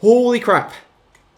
Holy crap.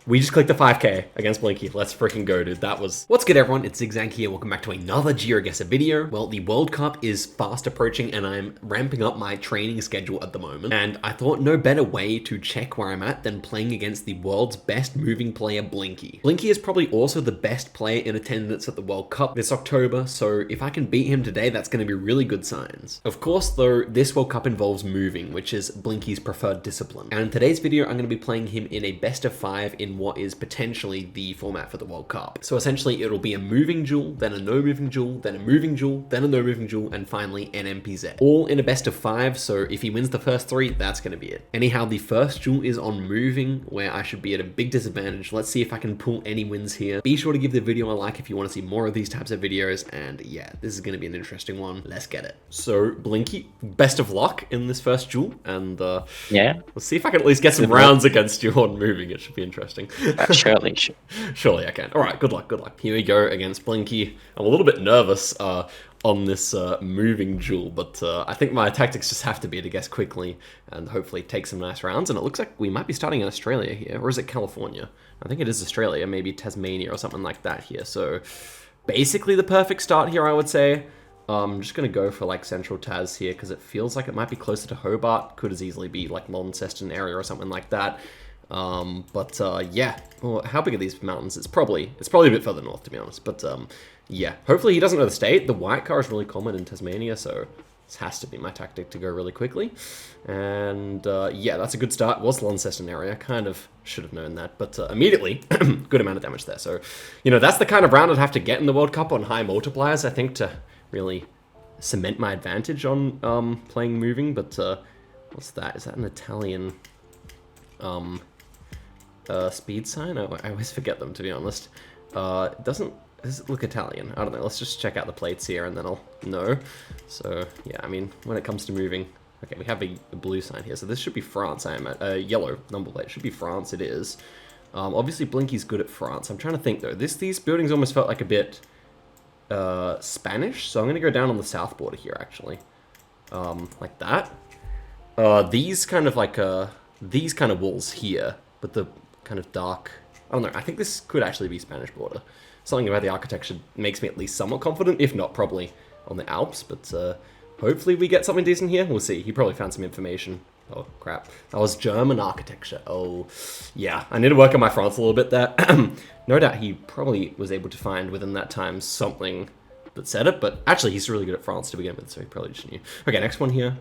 We just clicked the 5k against Blinky. Let's freaking go, dude. That was... What's good, everyone? It's Zigzag here. Welcome back to another Geoguessr video. Well, the World Cup is fast approaching and I'm ramping up my training schedule at the moment. And I thought no better way to check where I'm at than playing against the world's best moving player, Blinky. Blinky is probably also the best player in attendance at the World Cup this October, so if I can beat him today, that's going to be really good signs. Of course, though, this World Cup involves moving, which is Blinky's preferred discipline. And in today's video, I'm going to be playing him in a best of 5 in what is potentially the format for the World Cup. So essentially it'll be a moving duel, then a no moving duel, then a moving duel, then a no moving duel, and finally NMPZ. All in a best of 5, so if he wins the first 3, that's going to be it. Anyhow, the first duel is on moving, where I should be at a big disadvantage. Let's see if I can pull any wins here. Be sure to give the video a like if you want to see more of these types of videos, and yeah, this is going to be an interesting one. Let's get it. So Blinky, best of luck in this first duel, and yeah, let's see if I can at least get some rounds against you on moving. It should be interesting. Surely. Surely I can. All right, good luck, good luck. Here we go against Blinky. I'm a little bit nervous on this moving duel, but I think my tactics just have to be to guess quickly and hopefully take some nice rounds. And it looks like we might be starting in Australia here, or is it California? I think it is Australia, maybe Tasmania or something like that here. So basically the perfect start here, I would say. I'm just going to go for like Central Tas here because it feels like it might be closer to Hobart. Could as easily be like Launceston area or something like that. Yeah. Well, how big are these mountains? It's probably a bit further north, to be honest. But yeah. Hopefully he doesn't know the state. The white car is really common in Tasmania, so this has to be my tactic to go really quickly. And yeah, that's a good start. It was Launceston area. Kind of should have known that, but immediately, good amount of damage there. So, you know, that's the kind of round I'd have to get in the World Cup on high multipliers, I think, to really cement my advantage on playing moving. But what's that? Is that an Italian speed sign? I always forget them, to be honest. Does it look Italian? I don't know. Let's just check out the plates here and then I'll know. So yeah, I mean, when it comes to moving, okay, we have a blue sign here. So this should be France. I am at yellow number plate. It should be France. It is. Obviously Blinky's good at France. I'm trying to think though. These buildings almost felt like a bit Spanish. So I'm gonna go down on the south border here actually, like that. These kind of like these kind of walls here, but the kind of dark, I don't know, I think this could actually be Spanish border. Something about the architecture makes me at least somewhat confident, if not probably on the Alps, but hopefully we get something decent here. We'll see. He probably found some information. Oh, crap. That was German architecture. Oh, yeah. I need to work on my France a little bit there. No doubt he probably was able to find within that time something that said it, but actually he's really good at France to begin with, so he probably just knew. Okay, next one here.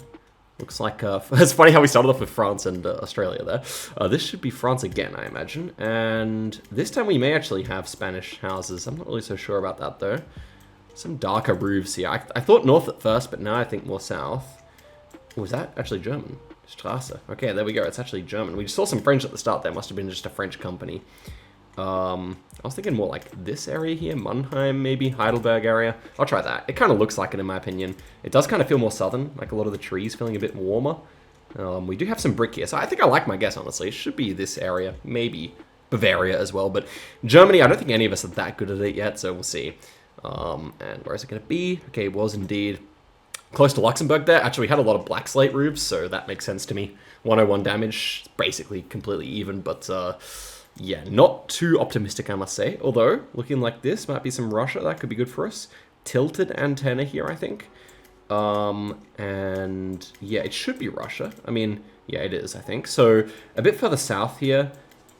Looks like, it's funny how we started off with France and Australia there. This should be France again, I imagine. And this time we may actually have Spanish houses. I'm not really so sure about that, though. Some darker roofs here. I thought north at first, but now I think more south. Was that actually German? Strasse. Okay, there we go. It's actually German. We saw some French at the start there. Must have been just a French company. I was thinking more like this area here, Mannheim, maybe, Heidelberg area. I'll try that. It kind of looks like it in my opinion. It does kind of feel more southern, like a lot of the trees feeling a bit warmer. We do have some brick here, so I think I like my guess, honestly. It should be this area, maybe Bavaria as well, but Germany, I don't think any of us are that good at it yet, so we'll see. And where is it going to be? Okay, it was indeed close to Luxembourg there. Actually, we had a lot of black slate roofs, so that makes sense to me. 101 damage, basically completely even, but yeah, not too optimistic, I must say. Although, looking like this, might be some Russia. That could be good for us. Tilted antenna here, I think. And yeah, it should be Russia. I mean, yeah, it is, I think. So, a bit further south here,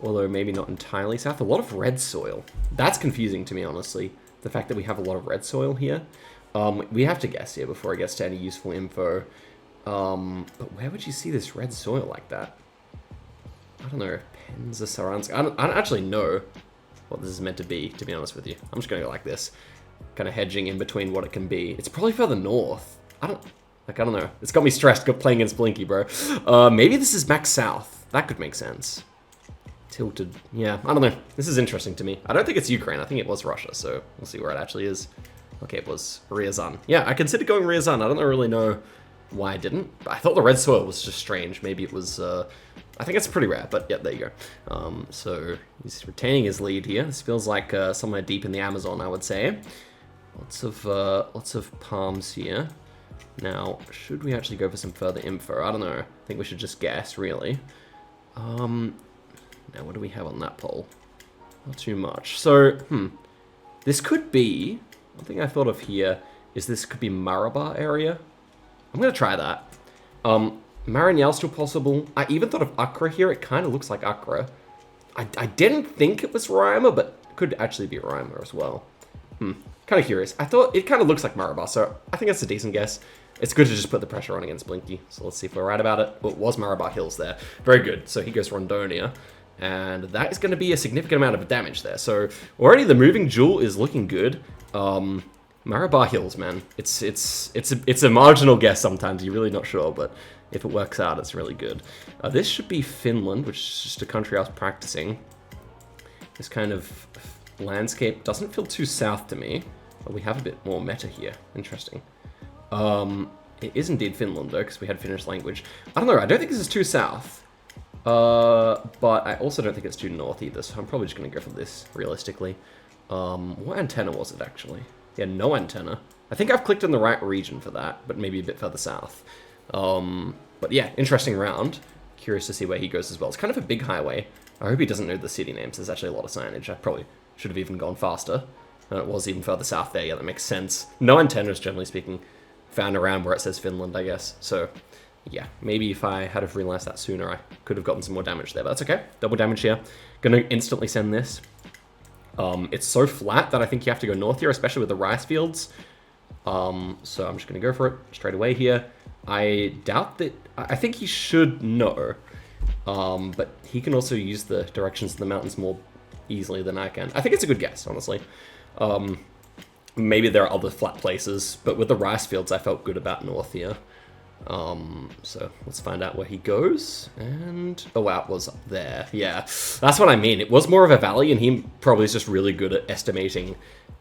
although maybe not entirely south. A lot of red soil. That's confusing to me, honestly. The fact that we have a lot of red soil here. We have to guess here before it gets to any useful info. But where would you see this red soil like that? I don't know. Penza Saransk. I don't actually know what this is meant to be be honest with you. I'm just going to go like this. Kind of hedging in between what it can be. It's probably further north. I don't know. It's got me stressed playing against Blinky, bro. Maybe this is back south. That could make sense. Tilted. Yeah, I don't know. This is interesting to me. I don't think it's Ukraine. I think it was Russia, so we'll see where it actually is. Okay, it was Ryazan. Yeah, I considered going Ryazan. I don't really know why I didn't. But I thought the red soil was just strange. Maybe it was, I think it's pretty rare, but yeah, there you go. So he's retaining his lead here. This feels like somewhere deep in the Amazon, I would say. Lots of palms here. Now, should we actually go for some further info? I don't know. I think we should just guess, really. Now, what do we have on that poll? Not too much. So, this could be... One thing I thought of here is this could be Marabar area. I'm going to try that. Maranyal still possible. I even thought of Accra here. It kind of looks like Accra. I didn't think it was Roraima, but it could actually be Roraima as well. Kind of curious. I thought it kind of looks like Marabar, so I think that's a decent guess. It's good to just put the pressure on against Blinky. So let's see if we're right about it. Well, it was Marabar Hills there. Very good. So he goes Rondonia. And that is going to be a significant amount of damage there. So already the moving duel is looking good. Marabar Hills, man. It's a marginal guess sometimes. You're really not sure, but if it works out, it's really good. This should be Finland, which is just a country I was practicing. This kind of landscape doesn't feel too south to me, but we have a bit more meta here. Interesting. It is indeed Finland, though, because we had Finnish language. I don't know, I don't think this is too south. But I also don't think it's too north either, so I'm probably just going to go for this, realistically. What antenna was it, actually? Yeah, no antenna. I think I've clicked in the right region for that, but maybe a bit further south. But yeah, interesting round. Curious to see where he goes as well. It's kind of a big highway. I hope he doesn't know the city names. There's actually a lot of signage. I probably should have even gone faster. And it was even further south there. Yeah, that makes sense. No antennas, generally speaking, found around where it says Finland, I guess. So, yeah, maybe if I had have realized that sooner, I could have gotten some more damage there. But that's okay. Double damage here. Gonna instantly send this. It's so flat that I think you have to go north here, especially with the rice fields. So I'm just gonna go for it straight away here. I doubt that... I think he should know. But he can also use the directions of the mountains more easily than I can. I think it's a good guess, honestly. Maybe there are other flat places, but with the rice fields, I felt good about north here. So let's find out where he goes. And, oh wow, it was up there. Yeah, that's what I mean. It was more of a valley, and he probably is just really good at estimating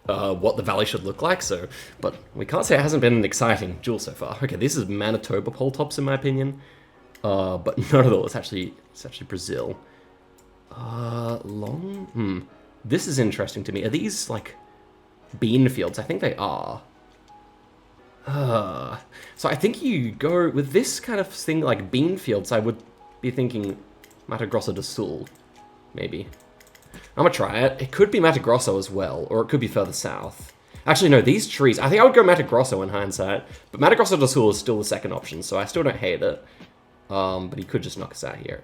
what the valley should look like. So, but we can't say it hasn't been an exciting duel so far. Okay, this is Manitoba pole tops in my opinion. But none of those. It's actually Brazil. This is interesting to me. Are these like bean fields? I think they are. So I think you go with this kind of thing, like bean fields. I would be thinking Mato Grosso do Sul, maybe. I'm gonna try it. It could be Mato Grosso as well, or it could be further south. Actually, no, these trees. I think I would go Mato Grosso in hindsight, but Mato Grosso do Sul is still the second option, so I still don't hate it. But he could just knock us out here.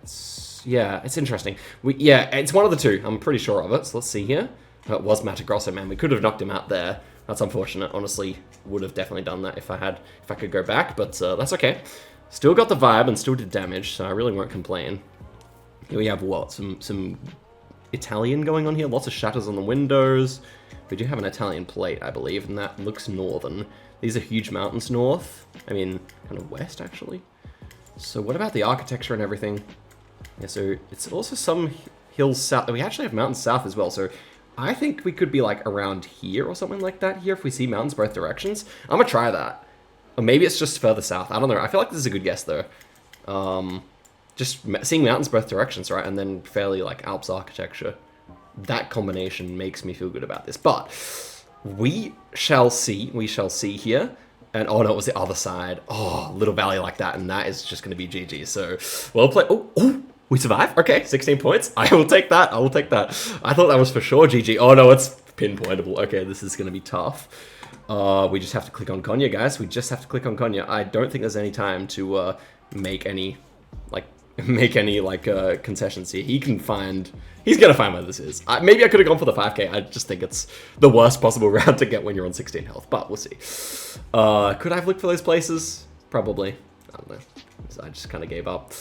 Yeah, it's interesting. Yeah, it's one of the two. I'm pretty sure of it. So let's see here. Oh, it was Mato Grosso, man. We could have knocked him out there. That's unfortunate. Honestly, would have definitely done that if I could go back. But that's okay. Still got the vibe and still did damage, so I really won't complain. Here we have what? Some Italian going on here. Lots of shutters on the windows. We do have an Italian plate, I believe, and that looks northern. These are huge mountains north. I mean, kind of west, actually. So what about the architecture and everything? Yeah, so it's also some hills south. We actually have mountains south as well, so I think we could be like around here or something like that here if we see mountains both directions. I'm gonna try that. Or maybe it's just further south. I don't know. I feel like this is a good guess though. Just seeing mountains both directions, right? And then fairly like Alps architecture. That combination makes me feel good about this. But we shall see. We shall see here. And, oh no, it was the other side. Oh, little valley like that, and that is just going to be GG. So, well played. Oh, we survived? Okay, 16 points. I will take that. I will take that. I thought that was for sure GG. Oh no, it's pinpointable. Okay, this is going to be tough. We just have to click on Konya, guys. We just have to click on Konya. I don't think there's any time to make any concessions here. He's gonna find where this is. Maybe I could have gone for the 5k. I just think it's the worst possible round to get when you're on 16 health, but we'll see. Could I have looked for those places? Probably. I don't know. So I just kind of gave up.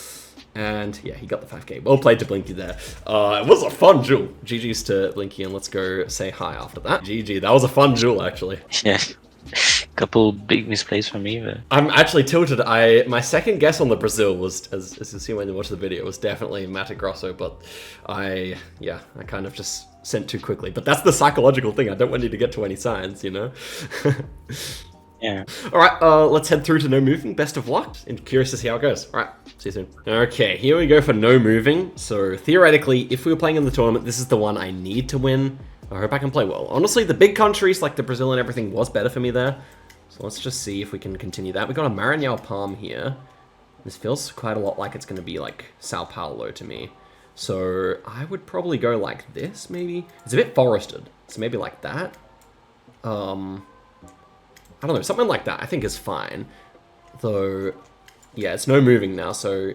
And yeah, he got the 5k. Well played to Blinky there. It was a fun duel. GG's to Blinky, and let's go say hi after that. GG, that was a fun duel actually. Yeah. Couple big misplays for me, but I'm actually tilted. My second guess on the Brazil was, as you see when you watch the video, was definitely Mato Grosso, but I kind of just sent too quickly. But that's the psychological thing. I don't want you to get to any signs, you know? yeah. All right, let's head through to no moving. Best of luck. And curious to see how it goes. All right, see you soon. Okay, here we go for no moving. So theoretically, if we were playing in the tournament, this is the one I need to win. I hope I can play well. Honestly, the big countries like the Brazil and everything was better for me there. So let's just see if we can continue that. We got a Maranhão Palm here. This feels quite a lot like it's going to be like Sao Paulo to me. So I would probably go like this, maybe. It's a bit forested, so maybe like that. I don't know, something like that I think is fine. Though, yeah, it's no moving now, so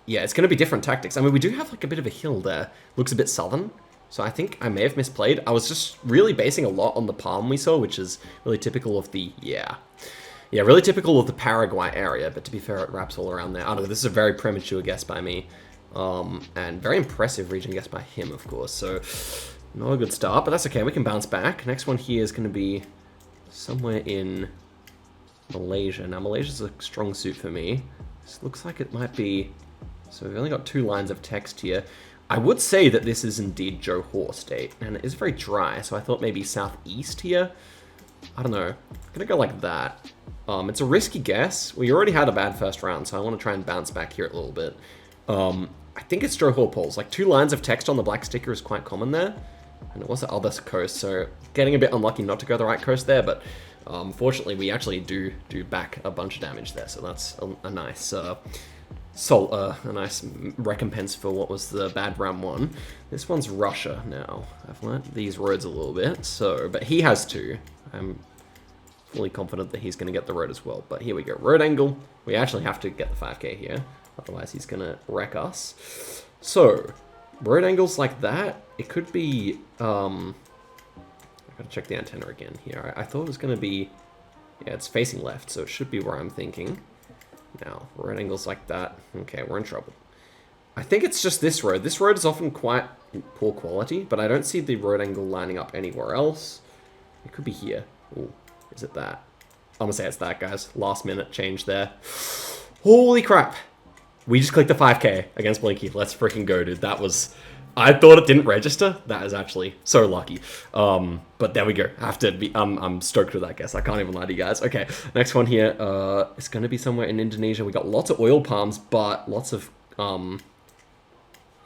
yeah, it's going to be different tactics. I mean, we do have like a bit of a hill there. Looks a bit southern, so I think I may have misplayed. I was just really basing a lot on the palm we saw, which is really typical of the, yeah, really typical of the Paraguay area, but to be fair, it wraps all around there. I don't know, this is a very premature guess by me. And very impressive region guess by him, of course, so not a good start, but that's okay, we can bounce back. Next one here is going to be somewhere in Malaysia. Now, Malaysia's a strong suit for me. This looks like it might be, so we've only got 2 lines of text here. I would say that this is indeed Johor State, and it is very dry, so I thought maybe southeast here. I don't know, I'm gonna go like that. It's a risky guess. We already had a bad first round, so I want to try and bounce back here a little bit. I think it's Johor Pools. Like 2 lines of text on the black sticker is quite common there. And it was the other coast, so getting a bit unlucky not to go the right coast there, but fortunately we actually do back a bunch of damage there, so that's a nice a nice recompense for what was the bad round 1. This one's Russia now. I've learnt these roads a little bit, so, but he has 2. I'm fully confident that he's going to get the road as well, but here we go. Road angle. We actually have to get the 5k here. Otherwise, he's going to wreck us. So, road angles like that, it could be... I've got to check the antenna again here. I thought it was going to be... Yeah, it's facing left, so it should be where I'm thinking. Now, road angles like that. Okay, we're in trouble. I think it's just this road. This road is often quite poor quality, but I don't see the road angle lining up anywhere else. It could be here. Ooh, is it that? I'm going to say it's that, guys. Last minute change there. Holy crap! We just clicked the 5k against Blinky. Let's freaking go, dude. That was... I thought it didn't register. That is actually so lucky. But there we go. I have to be... I'm stoked with that guess. I can't even lie to you guys. Okay, next one here. It's going to be somewhere in Indonesia. We got lots of oil palms, but lots of... yeah,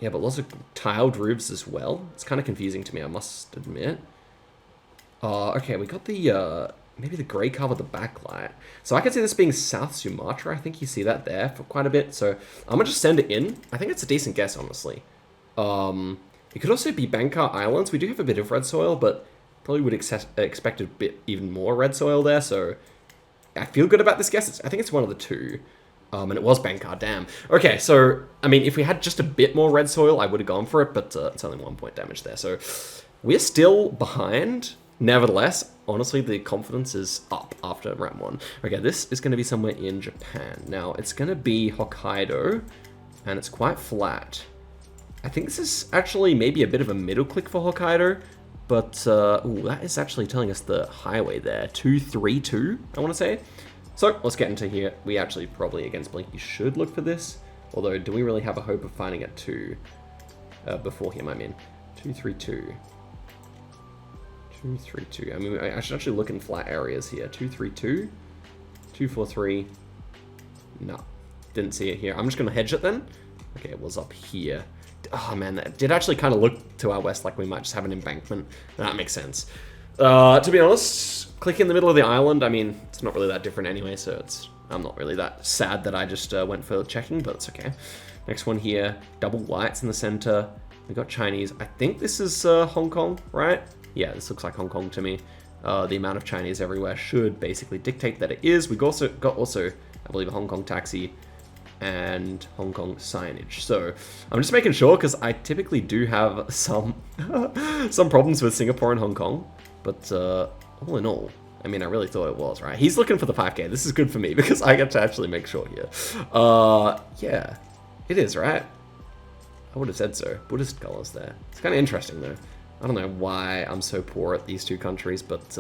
but lots of tiled roofs as well. It's kind of confusing to me, I must admit. Okay, we got the... maybe the grey car with the backlight. So I can see this being South Sumatra. I think you see that there for quite a bit. So I'm going to just send it in. I think it's a decent guess, honestly. It could also be Bangkok Islands. We do have a bit of red soil, but probably would expect a bit even more red soil there. So I feel good about this guess. I think it's one of the 2. And it was Bangkok, damn. Okay, so, I mean, if we had just a bit more red soil, I would have gone for it, but it's only 1 point damage there. So we're still behind. Nevertheless, honestly, the confidence is up after round 1. Okay, this is going to be somewhere in Japan. Now, it's going to be Hokkaido, and it's quite flat. I think this is actually maybe a bit of a middle click for Hokkaido, but ooh, that is actually telling us the highway there. 232, I want to say. So, let's get into here. We actually probably, against Blinky, should look for this. Although, do we really have a hope of finding it before him, I mean. 232. 232. I mean, I should actually look in flat areas here. 232, 243. No, didn't see it here. I'm just going to hedge it then. Okay, it was up here. Oh man, that did actually kind of look to our west like we might just have an embankment. That makes sense. To be honest, click in the middle of the island. I mean, it's not really that different anyway, so I'm not really that sad that I just went for checking, but it's okay. Next one here, double whites in the center. We got Chinese. I think this is Hong Kong, right? Yeah, this looks like Hong Kong to me. The amount of Chinese everywhere should basically dictate that it is. We also got, I believe, a Hong Kong taxi and Hong Kong signage. So I'm just making sure because I typically do have some problems with Singapore and Hong Kong. But all in all, I mean, I really thought it was, right? He's looking for the 5k. This is good for me because I get to actually make sure here. Yeah, it is, right? I would have said so. Buddhist colors there. It's kind of interesting though. I don't know why I'm so poor at these 2 countries, but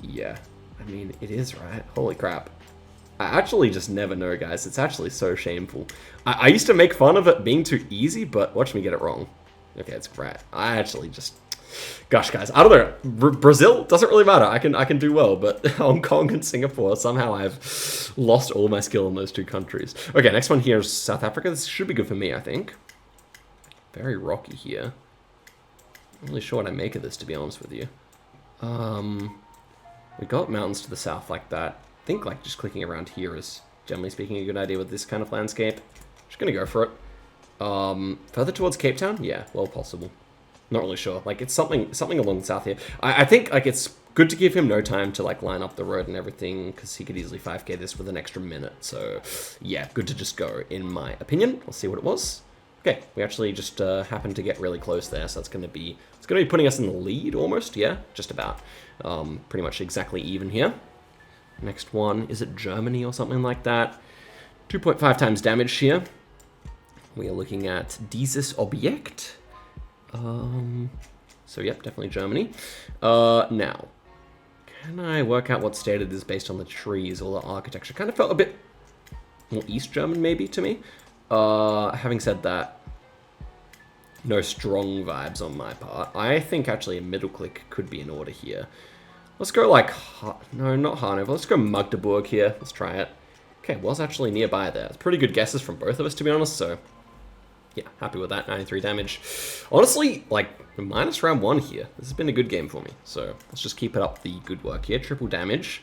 yeah, I mean, it is, right? Holy crap. I actually just never know, guys. It's actually so shameful. I used to make fun of it being too easy, but watch me get it wrong. Okay, it's right. I actually just... Gosh, guys, I don't know. Brazil doesn't really matter. I can do well, but Hong Kong and Singapore, somehow I've lost all my skill in those 2 countries. Okay, next one here is South Africa. This should be good for me, I think. Very rocky here. I'm not really sure what I make of this, to be honest with you. We got mountains to the south like that. I think like just clicking around here is, generally speaking, a good idea with this kind of landscape. Just gonna go for it. Further towards Cape Town? Yeah, well possible. Not really sure. Like, it's something along the south here. I think, like, it's good to give him no time to, like, line up the road and everything, because he could easily 5k this with an extra minute. So, yeah, good to just go, in my opinion. We'll see what it was. Okay, we actually just happened to get really close there, so it's gonna be putting us in the lead almost, yeah, just about. Pretty much exactly even here. Next one, is it Germany or something like that? 2.5 times damage here. We are looking at dieses Objekt. So yep, definitely Germany. Now, can I work out what state it is based on the trees or the architecture? Kind of felt a bit more East German maybe to me. Having said that, no strong vibes on my part. I think actually a middle click could be in order here. Let's go like, no, not Hanover. Let's go Magdeburg here. Let's try it. Okay, was actually nearby there. It's pretty good guesses from both of us, to be honest, so yeah, happy with that. 93 damage. Honestly, like, minus round 1 here. This has been a good game for me, so let's just keep it up the good work here. Triple damage.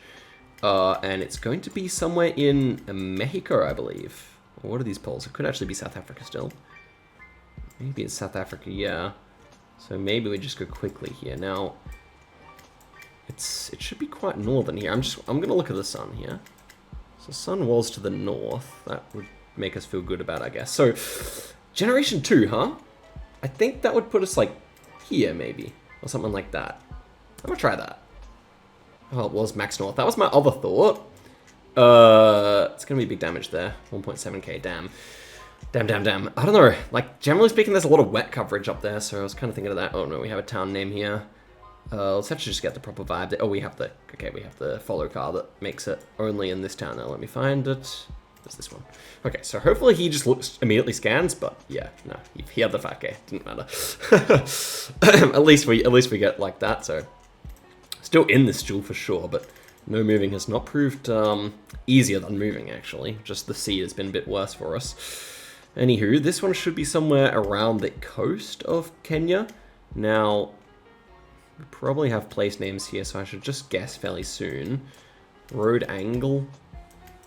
And it's going to be somewhere in Mexico, I believe. What are these polls? It could actually be South Africa still. Maybe it's South Africa, yeah. So maybe we just go quickly here. Now, it should be quite northern here. I'm gonna look at the sun here. So sun was to the north. That would make us feel good about, I guess. So, Generation 2, huh? I think that would put us like here maybe, or something like that. I'm gonna try that. Oh, it was max north. That was my other thought. It's gonna be big damage there. 1.7k, damn. Damn. I don't know, like, generally speaking, there's a lot of wet coverage up there, so I was kind of thinking of that. Oh no, we have a town name here. Let's actually just get the proper vibe. Oh, we have the follow car that makes it only in this town. Now, let me find it. It's this one. Okay, so hopefully he just immediately scans, but yeah, no, he had the 5k, didn't matter. at least we get like that, so still in this duel for sure, but no moving has not proved easier than moving, actually. Just the sea has been a bit worse for us. Anywho, this one should be somewhere around the coast of Kenya. Now, we probably have place names here, so I should just guess fairly soon. Road angle.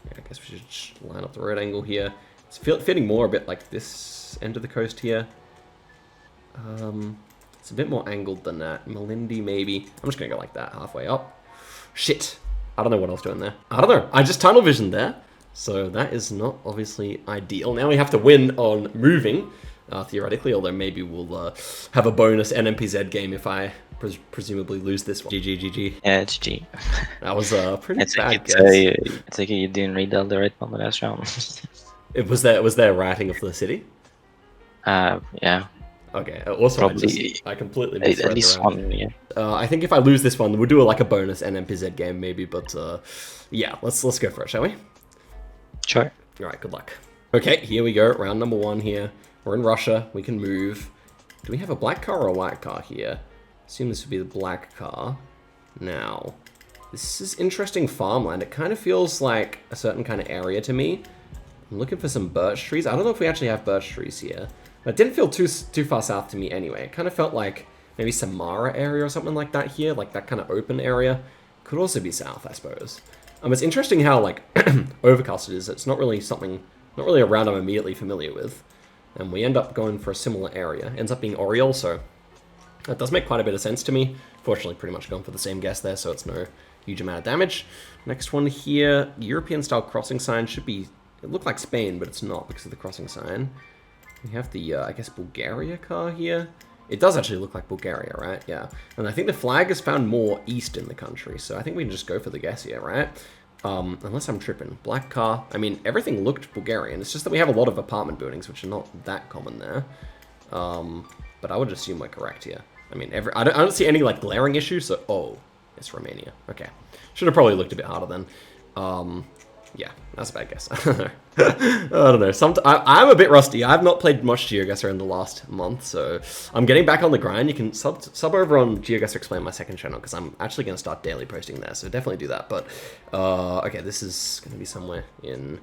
Yeah, I guess we should just line up the road angle here. It's fitting more a bit like this end of the coast here. It's a bit more angled than that. Malindi, maybe. I'm just gonna go like that, halfway up. Shit. I don't know what I was doing there. I don't know. I just tunnel visioned there. So that is not obviously ideal. Now we have to win on moving, theoretically, although maybe we'll have a bonus NMPZ game if I presumably lose this one. GG. Yeah, it's G. That was a pretty bad guess. It's like you didn't read all the right one the last round. Was there writing of the city? Yeah. Okay. Also, I completely misread at least one. Yeah. I think if I lose this one, we'll do like a bonus NMPZ game maybe. But yeah, let's go for it, shall we? Sure. All right. Good luck. Okay, here we go. Round number 1 here. We're in Russia. We can move. Do we have a black car or a white car here? Assume this would be the black car. Now, this is interesting farmland. It kind of feels like a certain kind of area to me. I'm looking for some birch trees. I don't know if we actually have birch trees here. But it didn't feel too far south to me anyway. It kind of felt like maybe Samara area or something like that here, like that kind of open area. Could also be south, I suppose. It's interesting how like overcast it is. It's not really a round I'm immediately familiar with. And we end up going for a similar area. Ends up being Oriole, so that does make quite a bit of sense to me. Fortunately, pretty much going for the same guess there, so it's no huge amount of damage. Next one here, European-style crossing sign should be... It looked like Spain, but it's not because of the crossing sign. We have the, I guess, Bulgaria car here. It does actually look like Bulgaria, right? Yeah. And I think the flag is found more east in the country, so I think we can just go for the guess here, right? Unless I'm tripping. Black car. I mean, everything looked Bulgarian. It's just that we have a lot of apartment buildings, which are not that common there. But I would assume we're correct here. I mean, I don't see any, like, glaring issues, so... Oh, it's Romania. Okay. Should have probably looked a bit harder then. Yeah, that's a bad guess. I don't know. I'm a bit rusty. I've not played much Geoguessr in the last month, so I'm getting back on the grind. You can sub over on Geoguessr Explain, my second channel, because I'm actually going to start daily posting there, so definitely do that. But, okay, this is going to be somewhere in...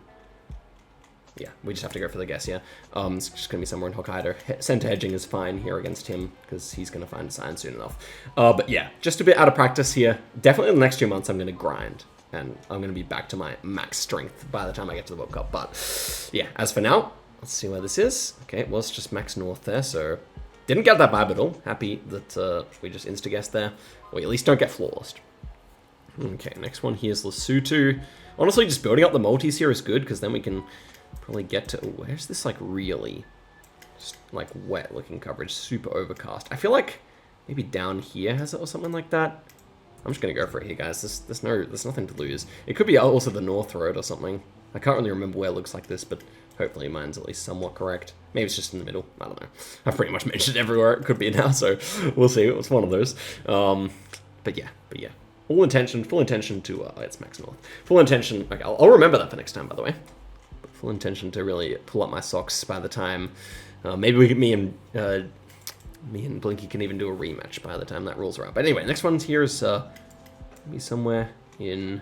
Yeah, we just have to go for the guess, yeah. It's just going to be somewhere in Hokkaido. Center hedging is fine here against him, because he's going to find a sign soon enough. But yeah, just a bit out of practice here. Definitely in the next 2 months, I'm going to grind. And I'm going to be back to my max strength by the time I get to the World Cup. But yeah, as for now, let's see where this is. Okay, it was just max north there, so didn't get that vibe at all. Happy that we just insta-guessed there. We at least don't get flawless. Okay, next one here is Lesotho. Honestly, just building up the multis here is good, because then we can probably get to... Oh, where's this, like, really, just, like, wet-looking coverage? Super overcast. I feel like maybe down here has it or something like that. I'm just going to go for it here, guys. There's nothing to lose. It could be also the North Road or something. I can't really remember where it looks like this, but hopefully mine's at least somewhat correct. Maybe it's just in the middle. I don't know. I've pretty much mentioned everywhere it could be now, so we'll see. It's one of those. But yeah. Full intention to... it's max north. Full intention... Okay, I'll remember that for next time, by the way. But full intention to really pull up my socks by the time... maybe me and Blinky can even do a rematch by the time that rolls around. But anyway, next one here is maybe somewhere in...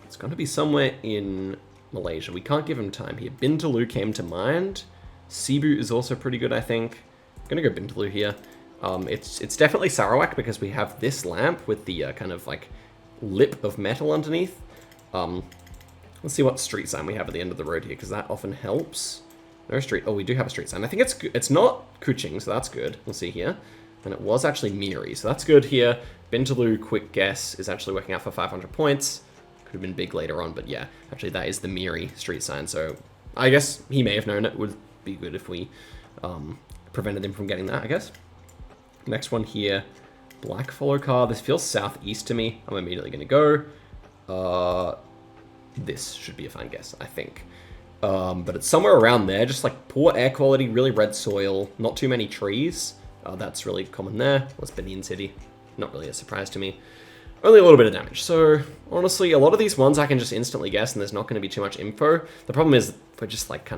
It's going to be somewhere in Malaysia. We can't give him time here. Bintulu came to mind. Cebu is also pretty good, I think. I'm going to go Bintulu here. It's definitely Sarawak because we have this lamp with the kind of like lip of metal underneath. Let's see what street sign we have at the end of the road here, because that often helps. No street. Oh, we do have a street sign. I think it's not Kuching, so that's good. We'll see here. And it was actually Miri, so that's good here. Bintulu, quick guess, is actually working out for 500 points. Could have been big later on, but yeah, actually that is the Miri street sign. So I guess he may have known it. Would be good if we prevented him from getting that, I guess. Next one here, black follow car. This feels southeast to me. I'm immediately going to go. This should be a fine guess, I think. But it's somewhere around there, just like poor air quality, really red soil, not too many trees. That's really common there. What's Benin City? Not really a surprise to me. Only a little bit of damage. So honestly, a lot of these ones I can just instantly guess and there's not going to be too much info. The problem is we're just like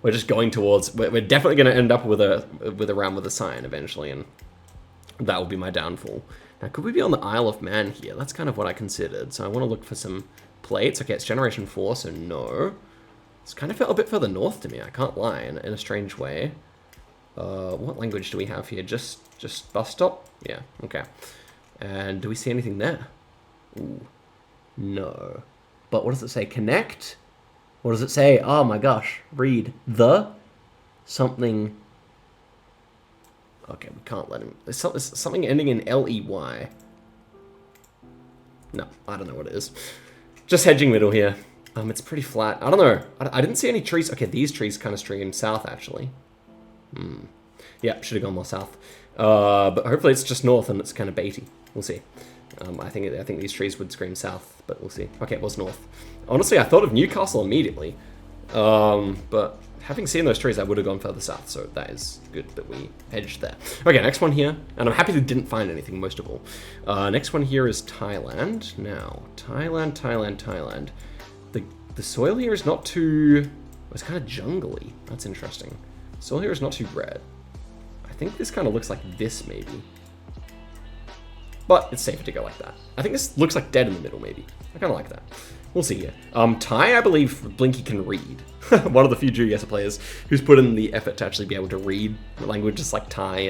we're just going towards, we're definitely going to end up with a round with a sign eventually, and that will be my downfall. Now, could we be on the Isle of Man here? That's kind of what I considered. So I want to look for some plates. Okay, it's Generation 4, so no. It's kind of felt a bit further north to me, I can't lie, in a strange way. What language do we have here? Just bus stop? Yeah, okay. And do we see anything there? Ooh, no. But what does it say? Connect? What does it say? Oh my gosh. Read the something. Okay, we can't let him. There's something ending in L-E-Y. No, I don't know what it is. Just hedging middle here. It's pretty flat. I don't know. I didn't see any trees. Okay, these trees kind of stream south, actually. Yeah, should have gone more south. But hopefully it's just north and it's kind of baity. We'll see. I think these trees would scream south, but we'll see. Okay, it was north. Honestly, I thought of Newcastle immediately. But having seen those trees, I would have gone further south, so that is good that we hedged there. Okay, next one here, and I'm happy we didn't find anything, most of all. Next one here is Thailand. Now, Thailand. The soil here is not too... It's kind of jungly. That's interesting. Soil here is not too red. I think this kind of looks like this, maybe. But it's safer to go like that. I think this looks like dead in the middle, maybe. I kind of like that. We'll see here. Thai, I believe Blinky can read. One of the few Geoguessr players who's put in the effort to actually be able to read languages like Thai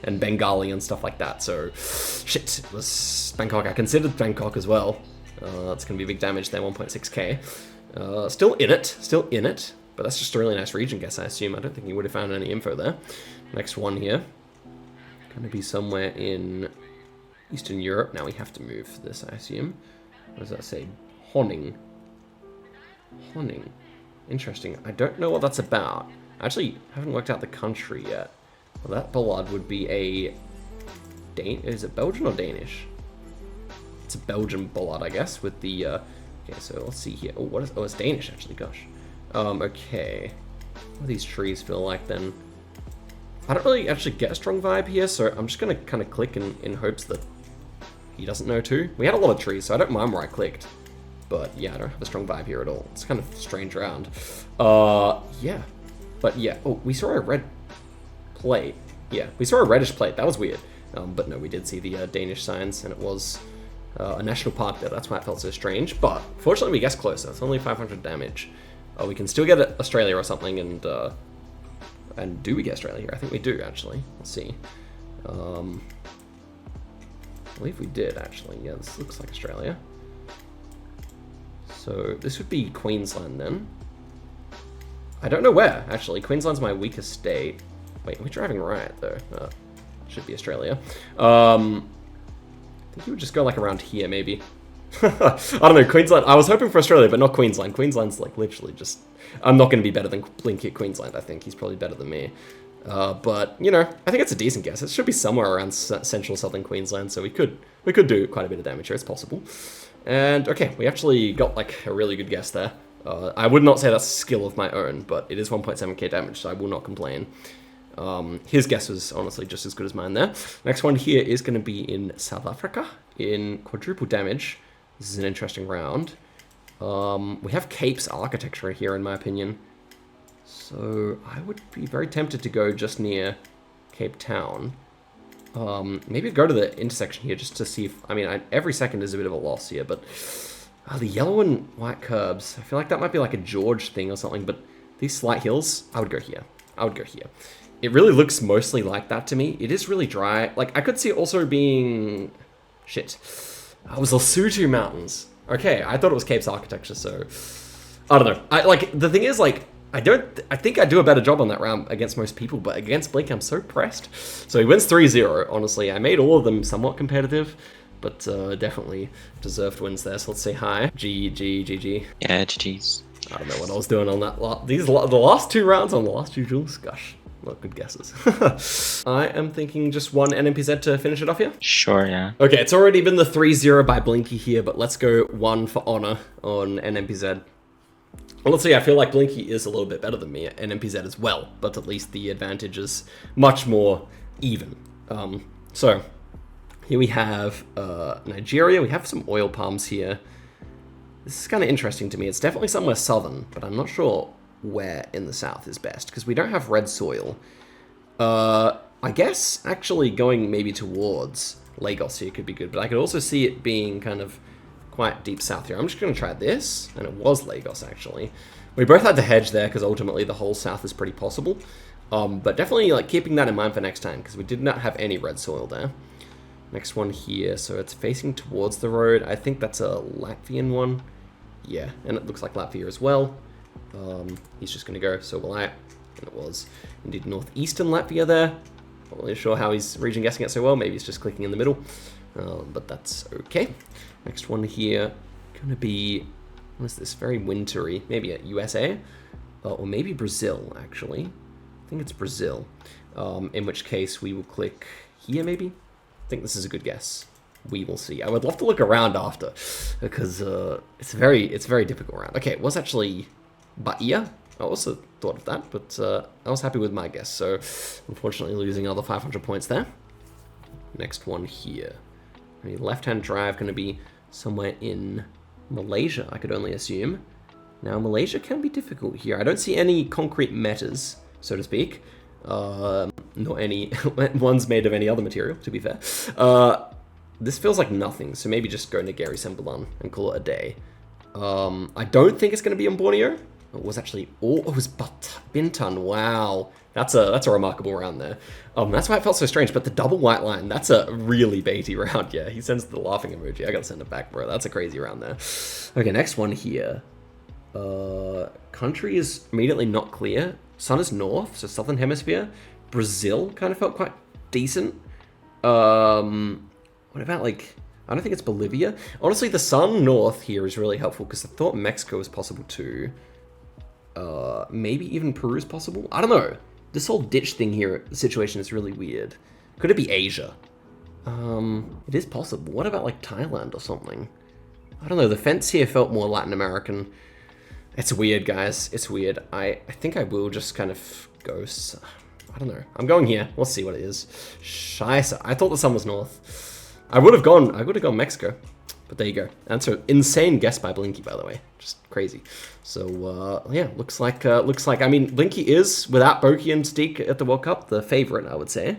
and Bengali and stuff like that. So, shit, it was Bangkok. I considered Bangkok as well. That's going to be big damage there, 1.6k. Still in it. But that's just a really nice region guess, I assume. I don't think you would have found any info there. Next one here. Going to be somewhere in Eastern Europe. Now we have to move this, I assume. What does that say? Honing. Interesting. I don't know what that's about. I actually haven't worked out the country yet. Well, that bollard would be a... Is it Belgian or Danish? It's a Belgian bollard, I guess, with the... Okay, so let's see here. Oh, what is... Oh, it's Danish, actually, gosh. Okay. What do these trees feel like, then? I don't really actually get a strong vibe here, so I'm just going to kind of click in hopes that he doesn't know too. We had a lot of trees, so I don't mind where I clicked. But yeah, I don't have a strong vibe here at all. It's kind of strange round. Yeah. But yeah. Oh, we saw a red plate. Yeah, we saw a reddish plate. That was weird. But no, we did see the Danish signs, and it was a national park there. That's why it felt so strange. But fortunately, we guessed closer. It's only 500 damage. We can still get Australia or something, and do we get Australia here? I think we do, actually. Let's see. I believe we did, actually. Yeah, this looks like Australia. So this would be Queensland then. I don't know where, actually. Queensland's my weakest state. Wait, we're driving right, though. Should be Australia. I think you would just go, like, around here, maybe. I don't know, Queensland. I was hoping for Australia, but not Queensland. Queensland's, like, literally just... I'm not going to be better than Blinky at Queensland, I think. He's probably better than me. But, you know, I think it's a decent guess. It should be somewhere around central southern Queensland, so we could do quite a bit of damage here. It's possible. And, okay, we actually got, like, a really good guess there. I would not say that's a skill of my own, but it is 1.7k damage, so I will not complain. His guess was honestly just as good as mine there. Next one here is going to be in South Africa, in quadruple damage. This is an interesting round. We have Cape's architecture here, in my opinion. So I would be very tempted to go just near Cape Town. Maybe go to the intersection here just to see if... I mean, every second is a bit of a loss here, but... the yellow and white curbs. I feel like that might be like a George thing or something, but these slight hills, I would go here. I would go here. It really looks mostly like that to me. It is really dry. Like, I could see it also being... Shit. It was Lesotho Mountains. Okay, I thought it was Cape's architecture, so... I don't know. The thing is, like, I think I do a better job on that round against most people, but against Blake, I'm so pressed. So he wins 3-0, honestly. I made all of them somewhat competitive, but definitely deserved wins there. So let's say hi. GG. Yeah, GG's. I don't know what I was doing on that lot. The last two rounds on the last two duels. Gosh, not good guesses. I am thinking just one NMPZ to finish it off here. Sure, yeah. Okay, it's already been the 3-0 by Blinky here, but let's go one for honor on NMPZ. Well, let's see, I feel like Blinky is a little bit better than me at NMPZ as well, but at least the advantage is much more even. So, here we have Nigeria. We have some oil palms here. This is kind of interesting to me. It's definitely somewhere southern, but I'm not sure where in the south is best, because we don't have red soil. I guess actually going maybe towards Lagos here could be good, but I could also see it being kind of quite deep south here. I'm just going to try this, and it was Lagos, actually. We both had to hedge there, because ultimately the whole south is pretty possible. But definitely like keeping that in mind for next time, because we did not have any red soil there. Next one here, so it's facing towards the road. I think that's a Latvian one. Yeah, and it looks like Latvia as well. He's just going to go, so will I. And it was indeed northeastern Latvia there. Not really sure how he's region guessing it so well. Maybe he's just clicking in the middle. But that's okay. Next one here, going to be, what is this, very wintry. Maybe a USA, or maybe Brazil, actually. I think it's Brazil. In which case we will click here, maybe. I think this is a good guess. We will see. I would love to look around after, because it's a very difficult round. Okay, it was actually Bahia. I also thought of that, but I was happy with my guess. So, unfortunately, losing another 500 points there. Next one here. Left-hand drive going to be somewhere in Malaysia, I could only assume. Now, Malaysia can be difficult here. I don't see any concrete metas, so to speak. Nor any ones made of any other material, to be fair. This feels like nothing, so maybe just go to Gary Sembalan and call it a day. I don't think it's going to be on Borneo. It was actually, it was Bintan. Wow, that's a remarkable round there. That's why it felt so strange. But the double white line, that's a really baity round. Yeah, he sends the laughing emoji. I gotta send it back, bro. That's a crazy round there. Okay, next one here. Country is immediately not clear. Sun is north, so southern hemisphere. Brazil kind of felt quite decent. What about like? I don't think it's Bolivia. Honestly, the sun north here is really helpful because I thought Mexico was possible too. Maybe even Peru is possible. I don't know. This whole ditch thing here, the situation is really weird. Could it be Asia? It is possible. What about like Thailand or something? I don't know. The fence here felt more Latin American. It's weird, guys. It's weird. I think I will just kind of go. I don't know. I'm going here. We'll see what it is. Scheisse. I thought the sun was north. I would have gone Mexico. But there you go. That's an insane guess by Blinky, by the way. Just crazy. So, yeah, looks like, I mean, Blinky is, without Boki and Steak at the World Cup, the favorite, I would say.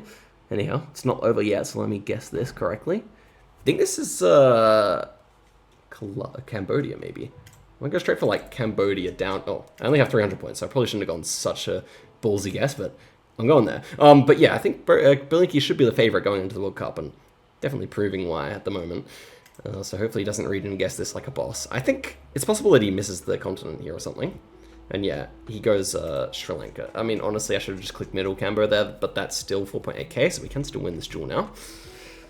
Anyhow, it's not over yet, so let me guess this correctly. I think this is, Cambodia, maybe. I'm gonna go straight for, like, Cambodia down. Oh, I only have 300 points, so I probably shouldn't have gone such a ballsy guess, but I'm going there. But yeah, I think Blinky should be the favorite going into the World Cup, and definitely proving why at the moment. So hopefully he doesn't read and guess this like a boss. I think it's possible that he misses the continent here or something. And yeah, he goes Sri Lanka. I mean, honestly, I should have just clicked middle Cambo there, but that's still 4.8k, so we can still win this duel now.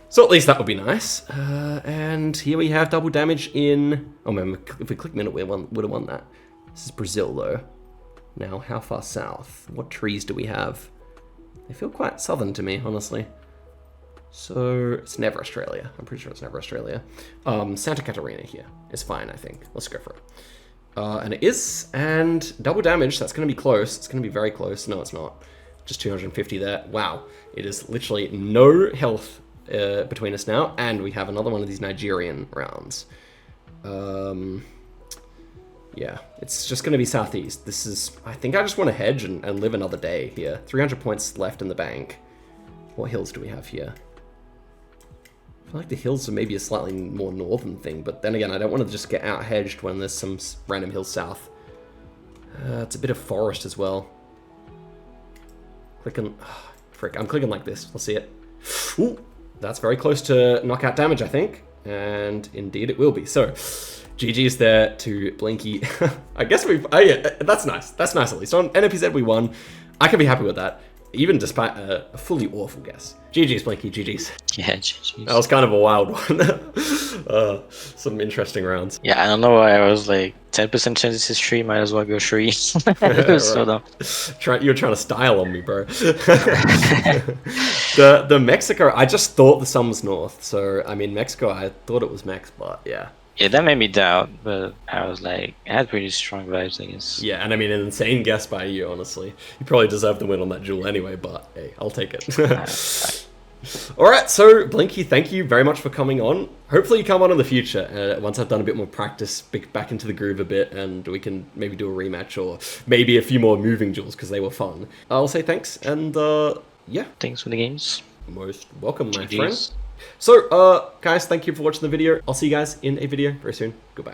So at least that would be nice. And here we have double damage in... Oh man, if we click middle, we would have won that. This is Brazil, though. Now, how far south? What trees do we have? They feel quite southern to me, honestly. So, it's never Australia. I'm pretty sure it's never Australia. Santa Catarina here is fine, I think. Let's go for it. And it is, and double damage, that's going to be close. It's going to be very close. No, it's not. Just 250 there. Wow. It is literally no health between us now, and we have another one of these Nigerian rounds. Yeah, it's just going to be southeast. This is, I think I just want to hedge and live another day here. 300 points left in the bank. What hills do we have here? I feel like the hills are maybe a slightly more northern thing, but then again, I don't want to just get out hedged when there's some random hills south. It's a bit of forest as well. Clicking, frick, I'm clicking like this. We'll see it. Ooh, that's very close to knockout damage, I think. And indeed it will be. So, GG's there to Blinky. I guess we've, oh yeah, that's nice. That's nice at least. On NMPZ we won. I can be happy with that, even despite a fully awful guess. GG's, Blinky, GG's. Yeah, GG's. That was kind of a wild one. Some interesting rounds. Yeah, I don't know why I was like 10% chance this is tree, might as well go tree. So dumb. You're trying to style on me, bro. The Mexico, I just thought the sun was north. So, I mean, Mexico, I thought it was Mex, but yeah. Yeah, that made me doubt, but I was like, I had pretty strong vibes, I guess. Yeah, and I mean, an insane guess by you, honestly. You probably deserve the win on that duel anyway, but hey, I'll take it. Alright, so Blinky, thank you very much for coming on. Hopefully you come on in the future, once I've done a bit more practice, back into the groove a bit, and we can maybe do a rematch, or maybe a few more moving duels, because they were fun. I'll say thanks, and yeah. Thanks for the games. Most welcome, my GG's. friend. So, guys, thank you for watching the video. I'll see you guys in a video very soon. Goodbye.